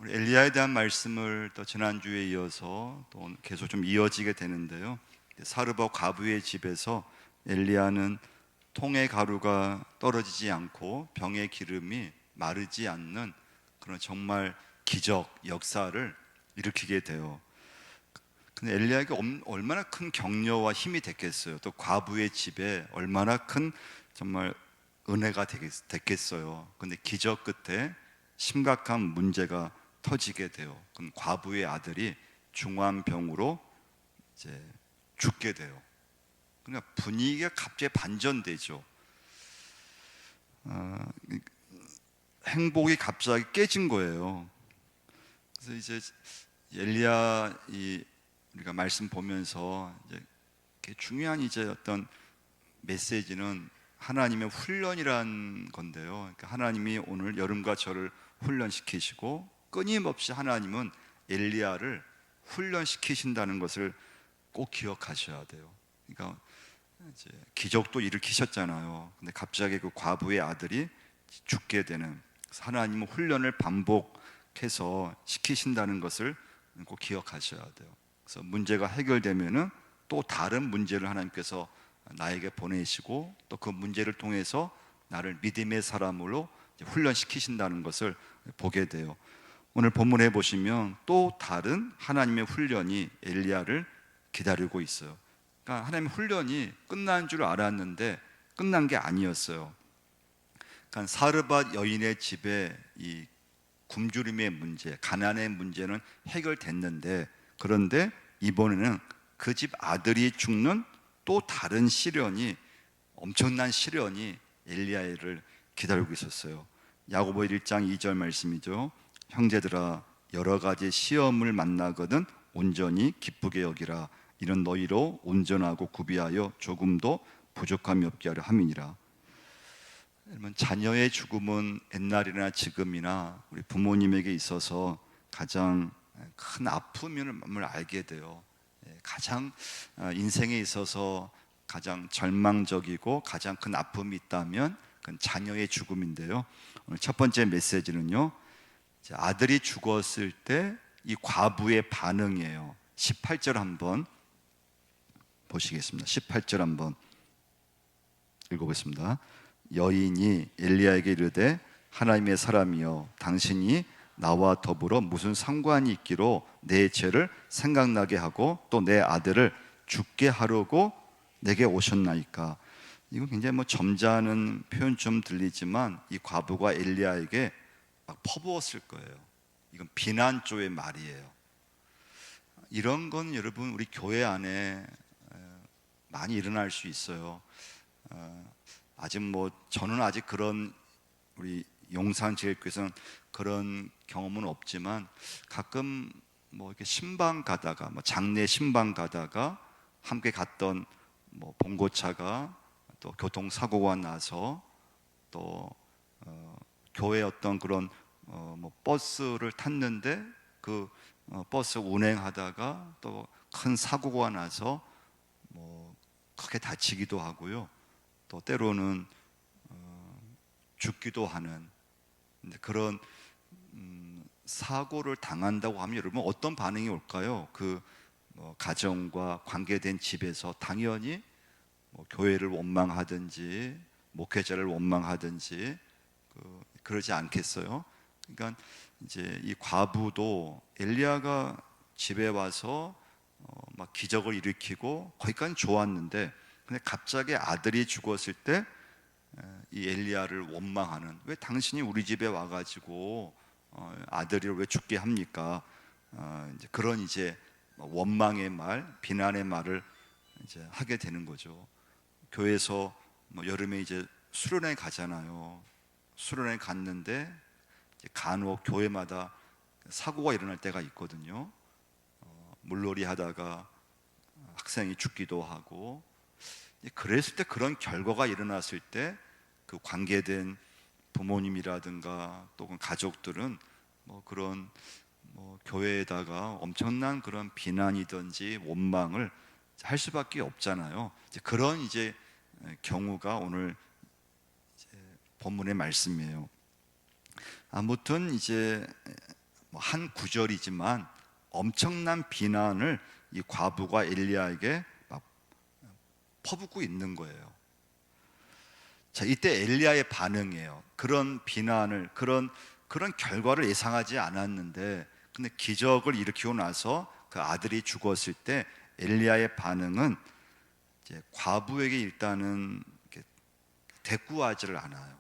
우리 엘리야에 대한 말씀을 또 지난주에 이어서 또 오늘 계속 좀 이어지게 되는데요. 사르밧 과부의 집에서 엘리야는 통의 가루가 떨어지지 않고 병의 기름이 마르지 않는 그런 정말 기적 역사를 일으키게 돼요. 근데 엘리야에게 얼마나 큰 격려와 힘이 됐겠어요. 또 과부의 집에 얼마나 큰 정말 은혜가 됐겠어요. 근데 기적 끝에 심각한 문제가 터지게 돼요. 그럼 과부의 아들이 중한 병으로 이제 죽게 돼요. 그러니까 분위기가 갑자기 반전되죠. 행복이 갑자기 깨진 거예요. 그래서 이제 엘리야 우리가 말씀 보면서 이제 중요한 이제 어떤 메시지는 하나님의 훈련이란 건데요. 그러니까 하나님이 오늘 여름과 저를 훈련시키시고 끊임없이 하나님은 엘리야를 훈련시키신다는 것을 꼭 기억하셔야 돼요. 그러니까 이제 기적도 일으키셨잖아요. 근데 갑자기 그 과부의 아들이 죽게 되는, 하나님은 훈련을 반복해서 시키신다는 것을 꼭 기억하셔야 돼요. 그래서 문제가 해결되면은 또 다른 문제를 하나님께서 나에게 보내시고 또 그 문제를 통해서 나를 믿음의 사람으로 훈련시키신다는 것을 보게 돼요. 오늘 본문에 보시면 또 다른 하나님의 훈련이 엘리야를 기다리고 있어요. 그러니까 하나님의 훈련이 끝난 줄 알았는데 끝난 게 아니었어요. 그러니까 사르밧 여인의 집에 이 굶주림의 문제, 가난의 문제는 해결됐는데, 그런데 이번에는 그 집 아들이 죽는 또 다른 시련이, 엄청난 시련이 엘리야를 기다리고 있었어요. 야고보 1장 2절 말씀이죠. 형제들아, 여러 가지 시험을 만나거든 온전히 기쁘게 여기라. 이는 너희로 온전하고 구비하여 조금도 부족함이 없게 하려 함이니라. 여러분, 자녀의 죽음은 옛날이나 지금이나 우리 부모님에게 있어서 가장 큰 아픔임을 알게 돼요. 가장 인생에 있어서 가장 절망적이고 가장 큰 아픔이 있다면 그건 자녀의 죽음인데요. 오늘 첫 번째 메시지는요, 아들이 죽었을 때 이 과부의 반응이에요. 18절 한번 보시겠습니다. 18절 한번 읽어보겠습니다. 여인이 엘리야에게 이르되 하나님의 사람이여, 당신이 나와 더불어 무슨 상관이 있기로 내 죄를 생각나게 하고 또 내 아들을 죽게 하려고 내게 오셨나이까. 이거 굉장히 점잖은 표현 좀 들리지만 이 과부가 엘리야에게 막 퍼부었을 거예요. 이건 비난조의 말이에요. 이런 건 여러분 우리 교회 안에 많이 일어날 수 있어요. 아직 저는 아직 그런, 우리 용산제일교회에서는 그런 경험은 없지만 가끔 이렇게 신방 가다가 장례 신방 가다가 함께 갔던 봉고차가 또 교통사고가 나서 또 교회 어떤 그런 버스를 탔는데 그 버스 운행하다가 또 큰 사고가 나서 크게 다치기도 하고요. 또 때로는 죽기도 하는 그런 사고를 당한다고 하면 여러분 어떤 반응이 올까요? 그 가정과 관계된 집에서 당연히 교회를 원망하든지 목회자를 원망하든지 그러지 않겠어요? 그러니까 이제 이 과부도 엘리야가 집에 와서 막 기적을 일으키고 거기까지 좋았는데, 근데 갑자기 아들이 죽었을 때 이 엘리야를 원망하는, 왜 당신이 우리 집에 와가지고 아들을 왜 죽게 합니까? 이제 그런 이제 원망의 말, 비난의 말을 이제 하게 되는 거죠. 교회에서 여름에 이제 수련회 가잖아요. 수련회 갔는데 이제 간혹 교회마다 사고가 일어날 때가 있거든요. 물놀이 하다가 학생이 죽기도 하고, 그랬을 때, 그런 결과가 일어났을 때 그 관계된 부모님이라든가 또 가족들은 그런 교회에다가 엄청난 그런 비난이든지 원망을 할 수밖에 없잖아요. 이제 그런 이제 경우가 오늘 이제 본문의 말씀이에요. 아무튼 이제 한 구절이지만 엄청난 비난을 이 과부가 엘리야에게 막 퍼붓고 있는 거예요. 자, 이때 엘리야의 반응이에요. 그런 비난을, 그런 결과를 예상하지 않았는데, 근데 기적을 일으키고 나서 그 아들이 죽었을 때 엘리야의 반응은 이제 과부에게 일단은 이렇게 대꾸하지를 않아요.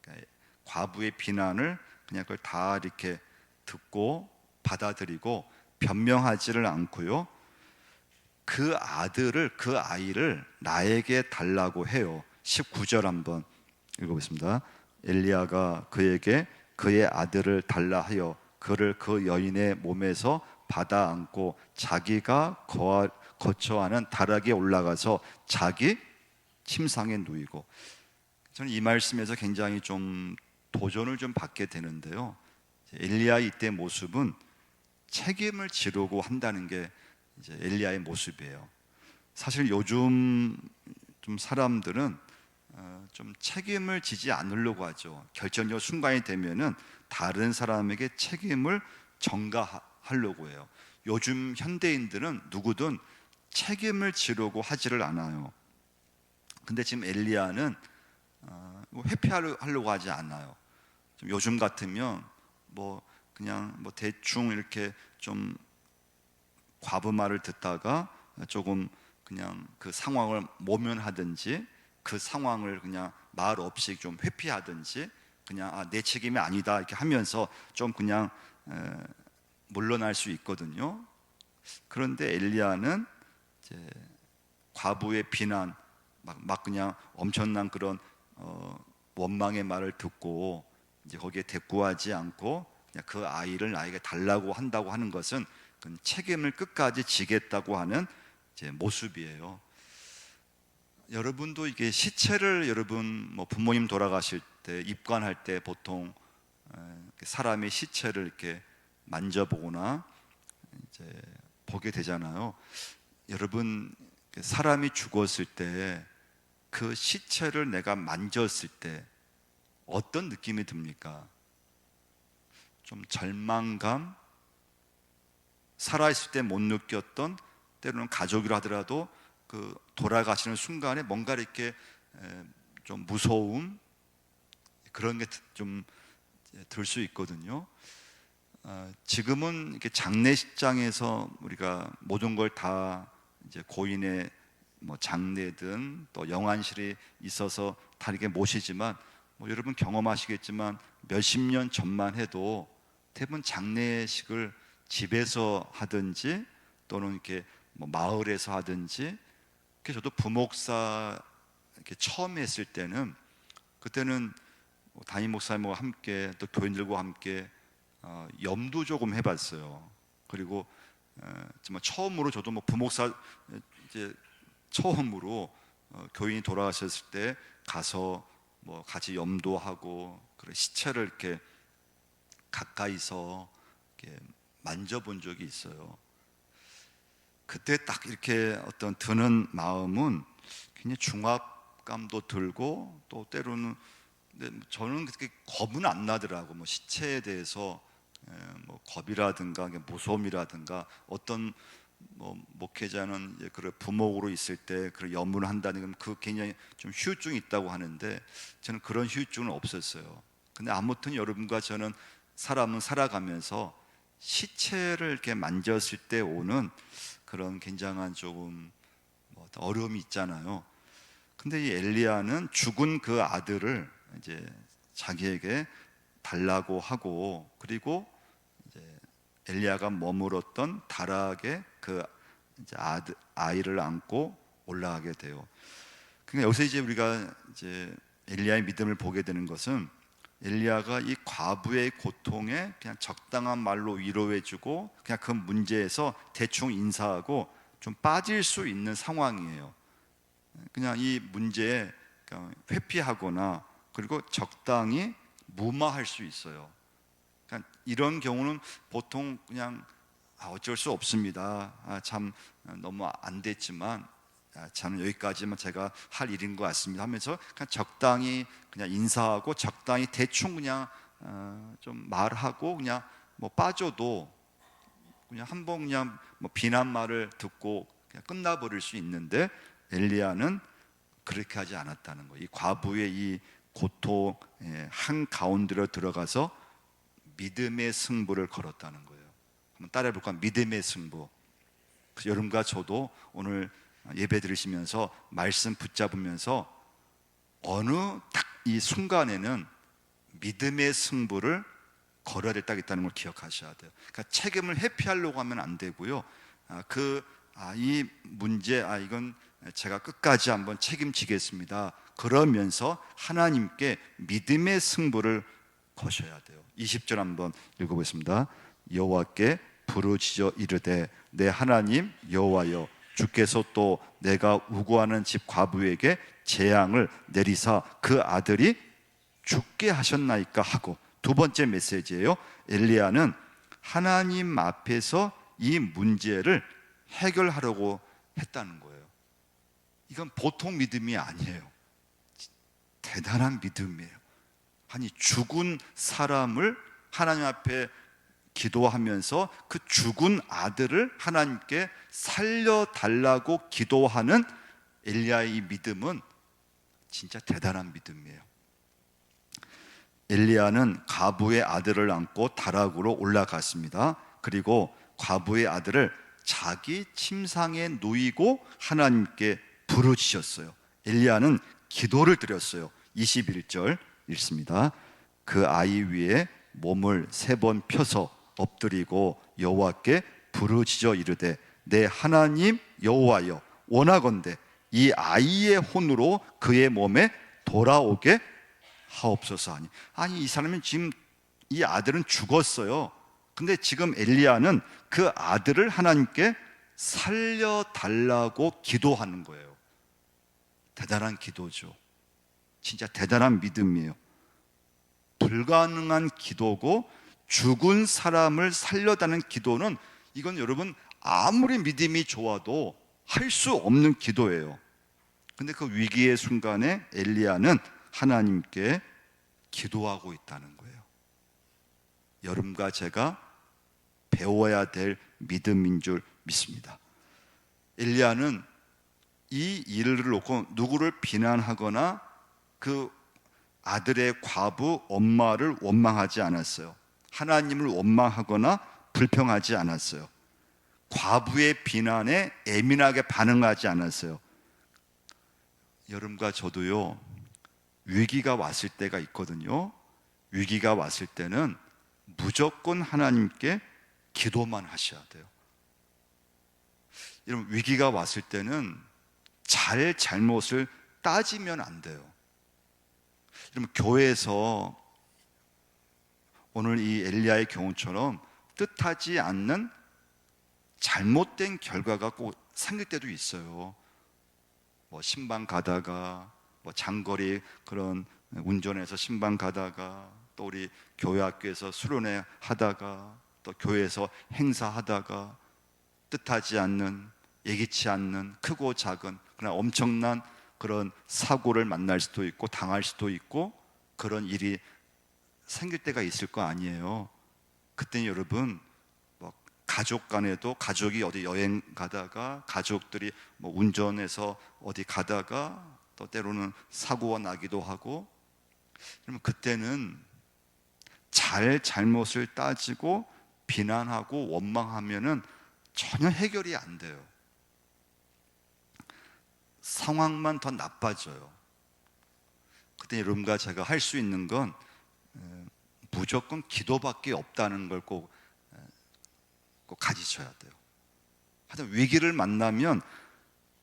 그러니까 과부의 비난을 그냥 그걸 다 이렇게 듣고 받아들이고 변명하지를 않고요. 그 아이를 나에게 달라고 해요. 19절 한번 읽어보겠습니다. 엘리야가 그에게 그의 아들을 달라 하여 그를 그 여인의 몸에서 받아 안고 자기가 거처하는 다락에 올라가서 자기 침상에 누이고. 저는 이 말씀에서 굉장히 좀 도전을 좀 받게 되는데요. 엘리야 이때 모습은 책임을 지려고 한다는 게 이제 엘리야의 모습이에요. 사실 요즘 좀 사람들은 좀 책임을 지지 않으려고 하죠. 결정적 순간이 되면은 다른 사람에게 책임을 전가하려고 해요. 요즘 현대인들은 누구든 책임을 지려고 하지를 않아요. 근데 지금 엘리야는 회피하려고 하지 않아요. 요즘 같으면 그냥 대충 이렇게 좀 과부 말을 듣다가 조금 그냥 그 상황을 모면하든지 그 상황을 그냥 말 없이 좀 회피하든지 그냥 내 책임이 아니다 이렇게 하면서 좀 그냥 물러날 수 있거든요. 그런데 엘리야는 이제 과부의 비난 막 그냥 엄청난 그런 원망의 말을 듣고 이제 거기에 대꾸하지 않고 그냥 그 아이를 나에게 달라고 한다고 하는 것은 책임을 끝까지 지겠다고 하는 이제 모습이에요. 여러분도 이게 시체를 여러분 부모님 돌아가실 때 입관할 때 보통 사람의 시체를 이렇게 만져보거나 이제 보게 되잖아요. 여러분 사람이 죽었을 때 그 시체를 내가 만졌을 때 어떤 느낌이 듭니까? 좀 절망감, 살아있을 때 못 느꼈던 때로는 가족이라 하더라도 그 돌아가시는 순간에 뭔가 이렇게 좀 무서움 그런 게 좀 들 수 있거든요. 지금은 이렇게 장례식장에서 우리가 모든 걸 다 이제 고인의 장례든 또 영안실이 있어서 다 이렇게 모시지만 여러분 경험하시겠지만 몇십 년 전만 해도 대부분 장례식을 집에서 하든지 또는 이렇게 마을에서 하든지. 그래서 저도 부목사 이렇게 처음 했을 때는 그때는 담임 목사님과 함께 또 교인들과 함께 염도 조금 해봤어요. 그리고 정말 처음으로 저도 부목사 이제 처음으로 교인이 돌아가셨을 때 가서 같이 염도하고 그런 시체를 이렇게 가까이서 이렇게 만져본 적이 있어요. 그때 딱 이렇게 어떤 드는 마음은 굉장히 중압감도 들고 또 때로는 근데 저는 그렇게 겁은 안 나더라고. 시체에 대해서 겁이라든가 무서움이라든가 어떤 목회자는 이제 그런 부목으로 있을 때 그런 염문을 한다는 건 그 굉장히 좀 후유증이 있다고 하는데 저는 그런 후유증은 없었어요. 근데 아무튼 여러분과 저는 사람은 살아가면서 시체를 이렇게 만졌을 때 오는 그런 굉장한 조금 어려움이 있잖아요. 근데 이 엘리야는 죽은 그 아들을 이제 자기에게 달라고 하고 그리고 이제 엘리야가 머물었던 다락에 그 이제 아이를 안고 올라가게 돼요. 그러니까 여기서 이제 우리가 이제 엘리야의 믿음을 보게 되는 것은 엘리야가 이 과부의 고통에 그냥 적당한 말로 위로해주고 그냥 그 문제에서 대충 인사하고 좀 빠질 수 있는 상황이에요. 그냥 이 문제에 회피하거나 그리고 적당히 무마할 수 있어요. 그러니까 이런 경우는 보통 그냥 어쩔 수 없습니다. 참 너무 안 됐지만 저는 여기까지만 제가 할 일인 것 같습니다 하면서 그냥 적당히 그냥 인사하고 적당히 대충 그냥 좀 말하고 그냥 뭐 빠져도 그냥 한 번 그냥 뭐 비난 말을 듣고 그냥 끝나버릴 수 있는데, 엘리야는 그렇게 하지 않았다는 거예요. 이 과부의 이 고통 한 가운데로 들어가서 믿음의 승부를 걸었다는 거예요. 한번 따라해 볼까요? 믿음의 승부. 여러분과 저도 오늘 예배 드리시면서 말씀 붙잡으면서 어느 딱 이 순간에는 믿음의 승부를 걸어야 되겠다는 걸 기억하셔야 돼요. 그러니까 책임을 회피하려고 하면 안 되고요. 이 문제, 이건 제가 끝까지 한번 책임지겠습니다. 그러면서 하나님께 믿음의 승부를 거셔야 돼요. 20절 한번 읽어보겠습니다. 여호와께 부르짖어 이르되 내 하나님 여호와여, 주께서 또 내가 우고하는 집 과부에게 재앙을 내리사 그 아들이 죽게 하셨나이까 하고. 두 번째 메시지예요. 엘리야는 하나님 앞에서 이 문제를 해결하려고 했다는 거예요. 이건 보통 믿음이 아니에요. 대단한 믿음이에요. 아니, 죽은 사람을 하나님 앞에 기도하면서 그 죽은 아들을 하나님께 살려달라고 기도하는 엘리야의 이 믿음은 진짜 대단한 믿음이에요. 엘리야는 과부의 아들을 안고 다락으로 올라갔습니다. 그리고 과부의 아들을 자기 침상에 누이고 하나님께 부르짖었어요. 엘리야는 기도를 드렸어요. 21절 읽습니다. 그 아이 위에 몸을 3번 펴서 엎드리고 여호와께 부르짖어 이르되 내 하나님 여호와여, 원하건대 이 아이의 혼으로 그의 몸에 돌아오게 하옵소서 하니. 아니, 이 사람은 지금, 이 아들은 죽었어요. 근데 지금 엘리야는 그 아들을 하나님께 살려달라고 기도하는 거예요. 대단한 기도죠. 진짜 대단한 믿음이에요. 불가능한 기도고 죽은 사람을 살려다는 기도는, 이건 여러분 아무리 믿음이 좋아도 할 수 없는 기도예요. 근데 그 위기의 순간에 엘리야는 하나님께 기도하고 있다는 거예요. 여러분과 제가 배워야 될 믿음인 줄 믿습니다. 엘리야는 이 일을 놓고 누구를 비난하거나 그 아들의 과부 엄마를 원망하지 않았어요. 하나님을 원망하거나 불평하지 않았어요. 과부의 비난에 예민하게 반응하지 않았어요. 여러분과 저도요, 위기가 왔을 때가 있거든요. 위기가 왔을 때는 무조건 하나님께 기도만 하셔야 돼요. 여러분, 위기가 왔을 때는 잘못을 따지면 안 돼요. 여러분, 교회에서 오늘 이 엘리야의 경우처럼 뜻하지 않는 잘못된 결과가 꼭 생길 때도 있어요. 뭐 신방 가다가, 뭐 장거리 그런 운전해서 신방 가다가, 또 우리 교회 학교에서 수련회 하다가, 또 교회에서 행사하다가 뜻하지 않는, 예기치 않는 크고 작은 그러나 엄청난 그런 사고를 만날 수도 있고 당할 수도 있고, 그런 일이 생길 때가 있을 거 아니에요. 그때는 여러분, 뭐 가족 간에도, 가족이 어디 여행 가다가, 가족들이 뭐 운전해서 어디 가다가 또 때로는 사고가 나기도 하고, 그러면 그때는 잘못을 따지고 비난하고 원망하면은 전혀 해결이 안 돼요. 상황만 더 나빠져요. 그때 여러분과 제가 할 수 있는 건 무조건 기도밖에 없다는 걸 꼭 가지셔야 돼요. 하여튼 위기를 만나면,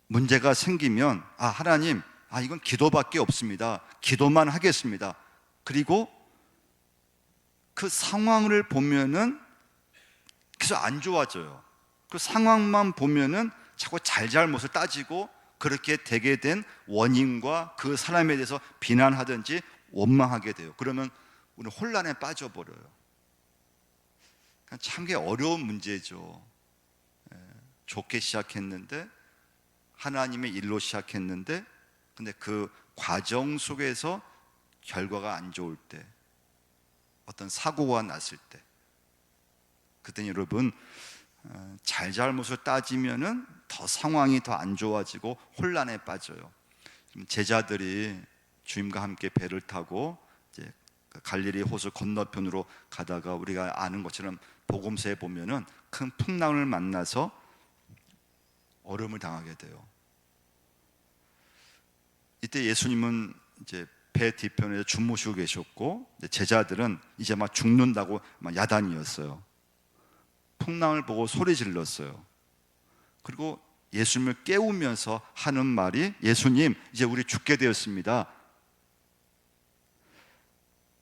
문제가 생기면, 하나님, 이건 기도밖에 없습니다. 기도만 하겠습니다. 그리고 그 상황을 보면은 계속 안 좋아져요. 그 상황만 보면은 자꾸 잘못을 따지고, 그렇게 되게 된 원인과 그 사람에 대해서 비난하든지 원망하게 돼요. 그러면 우리는 혼란에 빠져버려요. 참 어려운 문제죠. 좋게 시작했는데, 하나님의 일로 시작했는데, 근데 그 과정 속에서 결과가 안 좋을 때, 어떤 사고가 났을 때, 그때는 여러분 잘잘못을 따지면은 더 상황이 더 안 좋아지고 혼란에 빠져요. 제자들이 주님과 함께 배를 타고 이제 갈릴리 호수 건너편으로 가다가 우리가 아는 것처럼 복음서에 보면은 큰 풍랑을 만나서 얼음을 당하게 돼요. 이때 예수님은 이제 배 뒤편에 주무시고 계셨고 제자들은 이제 막 죽는다고 막 야단이었어요. 풍랑을 보고 소리 질렀어요. 그리고 예수님을 깨우면서 하는 말이, 예수님 이제 우리 죽게 되었습니다.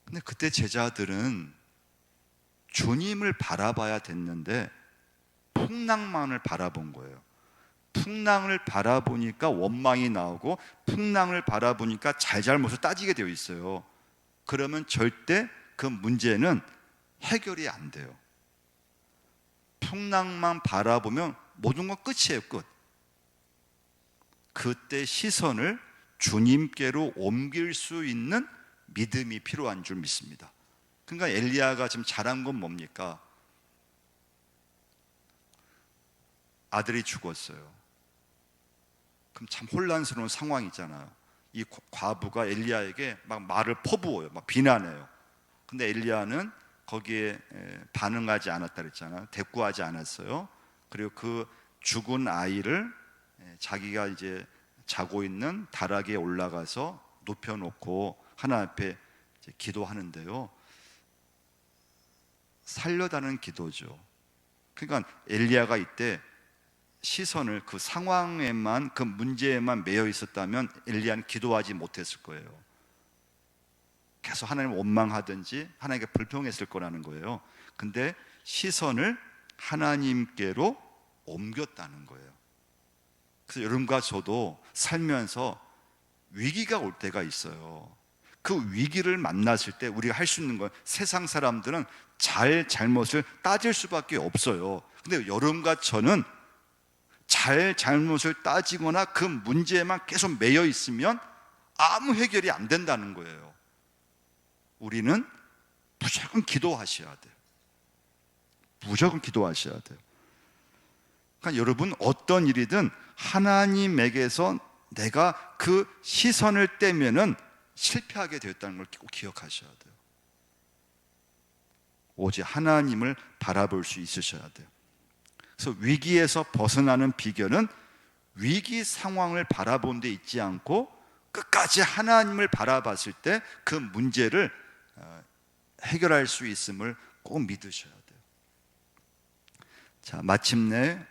근데 그때 제자들은 주님을 바라봐야 됐는데 풍랑만을 바라본 거예요. 풍랑을 바라보니까 원망이 나오고 풍랑을 바라보니까 잘잘못을 따지게 되어 있어요. 그러면 절대 그 문제는 해결이 안 돼요. 풍랑만 바라보면 모든 건 끝이에요. 끝. 그때 시선을 주님께로 옮길 수 있는 믿음이 필요한 줄 믿습니다. 그러니까 엘리야가 지금 잘한 건 뭡니까? 아들이 죽었어요. 그럼 참 혼란스러운 상황이잖아요. 이 과부가 엘리야에게 막 말을 퍼부어요. 막 비난해요. 근데 엘리야는 거기에 반응하지 않았다 그랬잖아요. 대꾸하지 않았어요. 그리고 그 죽은 아이를 자기가 이제 자고 있는 다락에 올라가서 눕혀놓고 하나님 앞에 이제 기도하는데요. 살려다는 기도죠. 그러니까 엘리야가 이때 시선을 그 상황에만, 그 문제에만 매여 있었다면 엘리야는 기도하지 못했을 거예요. 계속 하나님을 원망하든지 하나님께 불평했을 거라는 거예요. 근데 시선을 하나님께로 옮겼다는 거예요. 그래서 여러분과 저도 살면서 위기가 올 때가 있어요. 그 위기를 만났을 때 우리가 할 수 있는 건, 세상 사람들은 잘못을 따질 수밖에 없어요. 근데 여러분과 저는 잘못을 따지거나 그 문제에만 계속 매여 있으면 아무 해결이 안 된다는 거예요. 우리는 무조건 기도하셔야 돼요. 무조건 기도하셔야 돼요. 그러니까 여러분, 어떤 일이든 하나님에게서 내가 그 시선을 떼면은 실패하게 되었다는 걸 꼭 기억하셔야 돼요. 오직 하나님을 바라볼 수 있으셔야 돼요. 그래서 위기에서 벗어나는 비결은 위기 상황을 바라본 데 있지 않고 끝까지 하나님을 바라봤을 때 그 문제를 해결할 수 있음을 꼭 믿으셔야 돼요. 자, 마침내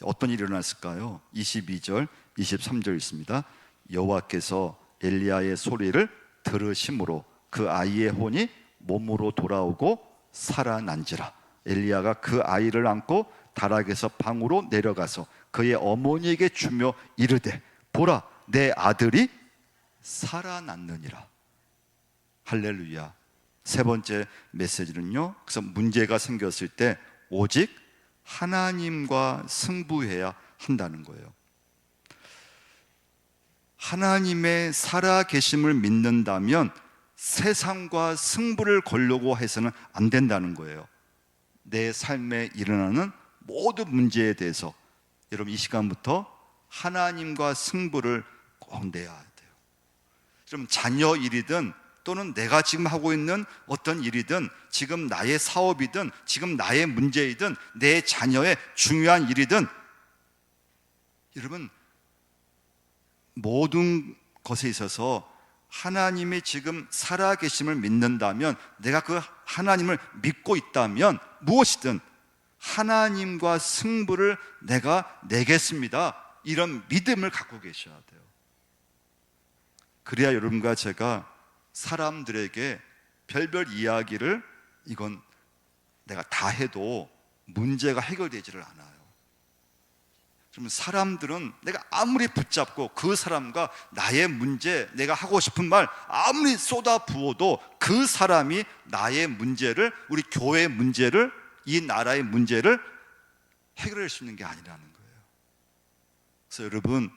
어떤 일이 일어났을까요? 22절, 23절 있습니다. 여호와께서 엘리야의 소리를 들으심으로 그 아이의 혼이 몸으로 돌아오고 살아난지라. 엘리야가 그 아이를 안고 다락에서 방으로 내려가서 그의 어머니에게 주며 이르되, 보라, 내 아들이 살아났느니라. 할렐루야. 세 번째 메시지는요, 그래서 문제가 생겼을 때 오직 하나님과 승부해야 한다는 거예요. 하나님의 살아계심을 믿는다면 세상과 승부를 걸려고 해서는 안 된다는 거예요. 내 삶에 일어나는 모든 문제에 대해서 여러분, 이 시간부터 하나님과 승부를 꼭 내야 돼요. 좀 자녀 일이든 또는 내가 지금 하고 있는 어떤 일이든, 지금 나의 사업이든 지금 나의 문제이든 내 자녀의 중요한 일이든, 여러분, 모든 것에 있어서 하나님이 지금 살아계심을 믿는다면, 내가 그 하나님을 믿고 있다면 무엇이든 하나님과 승부를 내가 내겠습니다, 이런 믿음을 갖고 계셔야 돼요. 그래야 여러분과 제가 사람들에게 별별 이야기를, 이건 내가 다 해도 문제가 해결되지를 않아요. 그러면 사람들은 내가 아무리 붙잡고 그 사람과 나의 문제, 내가 하고 싶은 말 아무리 쏟아 부어도 그 사람이 나의 문제를, 우리 교회의 문제를, 이 나라의 문제를 해결할 수 있는 게 아니라는 거예요. 그래서 여러분,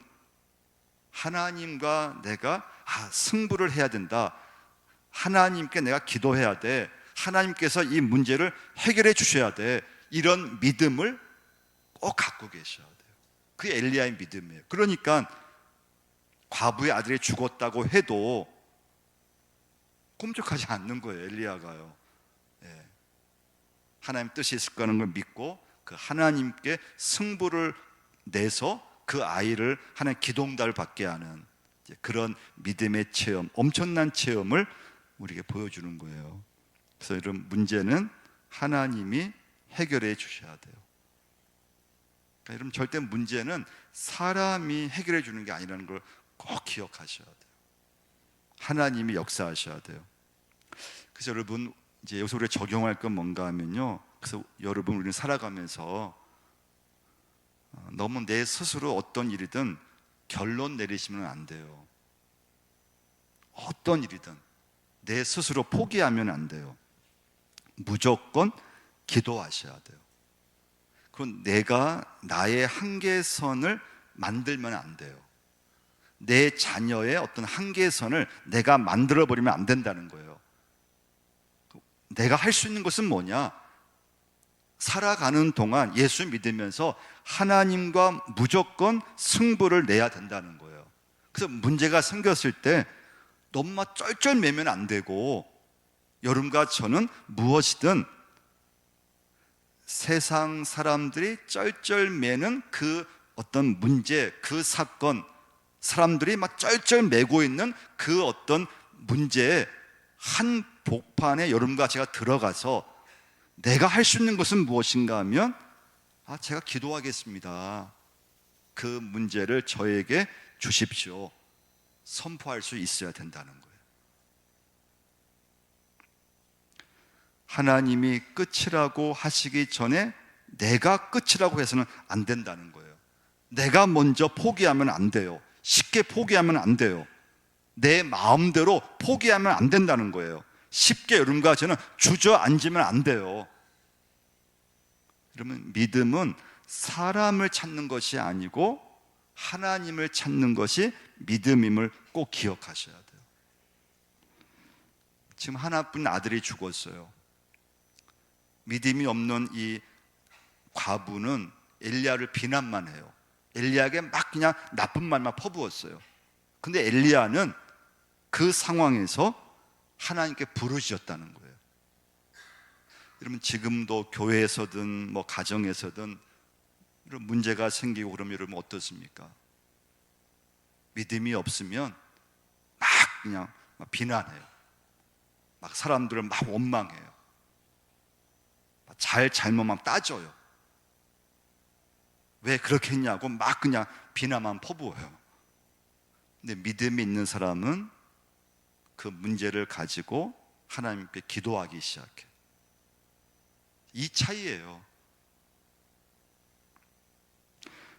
하나님과 내가 승부를 해야 된다. 하나님께 내가 기도해야 돼. 하나님께서 이 문제를 해결해 주셔야 돼. 이런 믿음을 꼭 갖고 계셔야 돼요. 그게 엘리야의 믿음이에요. 그러니까 과부의 아들이 죽었다고 해도 꿈쩍하지 않는 거예요, 엘리야가요. 예. 하나님 뜻이 있을 거라는 걸 믿고 그 하나님께 승부를 내서 그 아이를 하나님 기도응답을 받게 하는 그런 믿음의 체험, 엄청난 체험을 우리에게 보여주는 거예요. 그래서 이런 문제는 하나님이 해결해 주셔야 돼요. 그러니까 여러분, 절대 문제는 사람이 해결해 주는 게 아니라는 걸 꼭 기억하셔야 돼요. 하나님이 역사하셔야 돼요. 그래서 여러분, 이제 여기서 우리가 적용할 건 뭔가 하면요, 그래서 여러분, 우리는 살아가면서 너무 내 스스로 어떤 일이든 결론 내리시면 안 돼요. 어떤 일이든 내 스스로 포기하면 안 돼요. 무조건 기도하셔야 돼요. 그건 내가 나의 한계선을 만들면 안 돼요. 내 자녀의 어떤 한계선을 내가 만들어버리면 안 된다는 거예요. 내가 할 수 있는 것은 뭐냐? 살아가는 동안 예수 믿으면서 하나님과 무조건 승부를 내야 된다는 거예요. 그래서 문제가 생겼을 때 너무 막 쩔쩔매면 안 되고, 여러분과 저는 무엇이든 세상 사람들이 쩔쩔매는 그 어떤 문제, 그 사건, 사람들이 막 쩔쩔매고 있는 그 어떤 문제에 한 복판에 여러분과 제가 들어가서 내가 할 수 있는 것은 무엇인가 하면, 제가 기도하겠습니다, 그 문제를 저에게 주십시오, 선포할 수 있어야 된다는 거예요. 하나님이 끝이라고 하시기 전에 내가 끝이라고 해서는 안 된다는 거예요. 내가 먼저 포기하면 안 돼요. 쉽게 포기하면 안 돼요. 내 마음대로 포기하면 안 된다는 거예요. 쉽게 여러분과 저는 주저앉으면 안 돼요. 여러분, 믿음은 사람을 찾는 것이 아니고 하나님을 찾는 것이 믿음임을 꼭 기억하셔야 돼요. 지금 하나뿐인 아들이 죽었어요. 믿음이 없는 이 과부는 엘리야를 비난만 해요. 엘리야에게 막 그냥 나쁜 말만 퍼부었어요. 근데 엘리야는 그 상황에서 하나님께 부르짖었다는 거예요. 여러분, 지금도 교회에서든 뭐 가정에서든 이런 문제가 생기고 그러면 여러분 어떻습니까? 믿음이 없으면 막 그냥 막 비난해요. 막 사람들을 막 원망해요. 잘못만 따져요. 왜 그렇게 했냐고 막 그냥 비난만 퍼부어요. 근데 믿음이 있는 사람은 그 문제를 가지고 하나님께 기도하기 시작해요. 이 차이예요.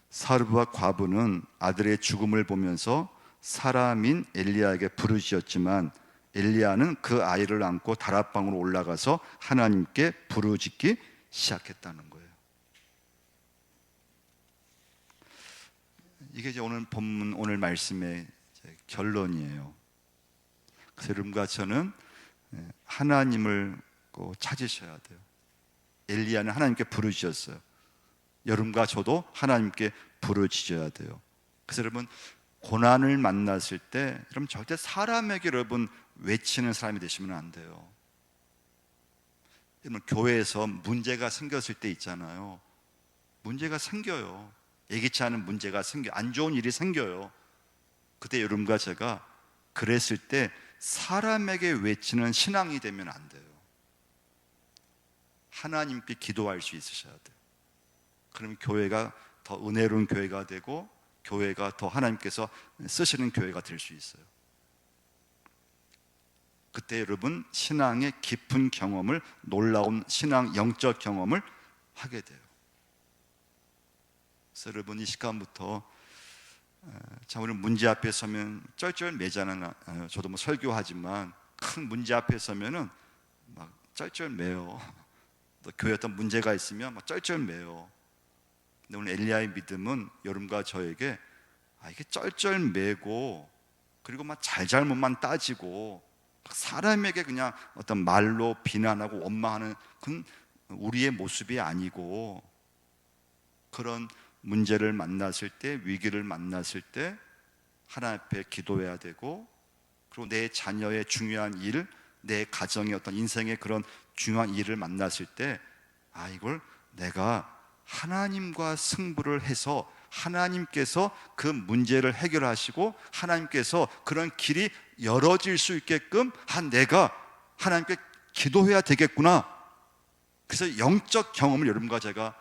사르브와 과부는 아들의 죽음을 보면서 사람인 엘리야에게 부르짖었지만 엘리야는 그 아이를 안고 다락방으로 올라가서 하나님께 부르짖기 시작했다는 거예요. 이게 이제 오늘 본문, 오늘 말씀의 결론이에요. 그래서 여러분과 저는 하나님을 꼭 찾으셔야 돼요. 엘리야는 하나님께 부르짖었어요. 여러분과 저도 하나님께 부르짖어야 돼요. 그래서 여러분, 고난을 만났을 때 여러분 절대 사람에게 여러분 외치는 사람이 되시면 안 돼요. 여러분, 교회에서 문제가 생겼을 때 있잖아요. 문제가 생겨요. 예기치 않은 문제가 생겨요. 안 좋은 일이 생겨요. 그때 여러분과 제가 그랬을 때 사람에게 외치는 신앙이 되면 안 돼요. 하나님께 기도할 수 있으셔야 돼요. 그러면 교회가 더 은혜로운 교회가 되고 교회가 더 하나님께서 쓰시는 교회가 될 수 있어요. 그때 여러분 신앙의 깊은 경험을, 놀라운 신앙 영적 경험을 하게 돼요. 그래서 여러분, 이 시간부터 참 우리 문제 앞에 서면 쩔쩔매잖아요. 저도 뭐 설교하지만 큰 문제 앞에 서면은 막 쩔쩔매요. 또 교회 어떤 문제가 있으면 막 쩔쩔매요. 근데 오늘 엘리야의 믿음은 여러분과 저에게 이게 쩔쩔매고 그리고 막 잘잘못만 따지고 사람에게 그냥 어떤 말로 비난하고 원망하는 그건 우리의 모습이 아니고, 그런 문제를 만났을 때, 위기를 만났을 때 하나님 앞에 기도해야 되고, 그리고 내 자녀의 중요한 일, 내 가정의 어떤 인생의 그런 중요한 일을 만났을 때, 이걸 내가 하나님과 승부를 해서 하나님께서 그 문제를 해결하시고 하나님께서 그런 길이 열어질 수 있게끔 내가 하나님께 기도해야 되겠구나. 그래서 영적 경험을 여러분과 제가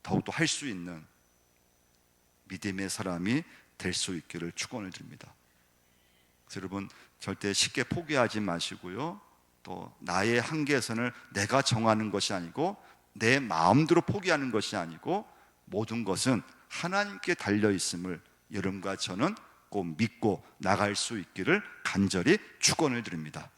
더욱더 할 수 있는 믿음의 사람이 될 수 있기를 축원을 드립니다. 그래서 여러분, 절대 쉽게 포기하지 마시고요, 또 나의 한계선을 내가 정하는 것이 아니고 내 마음대로 포기하는 것이 아니고 모든 것은 하나님께 달려 있음을 여러분과 저는 꼭 믿고 나갈 수 있기를 간절히 축원을 드립니다.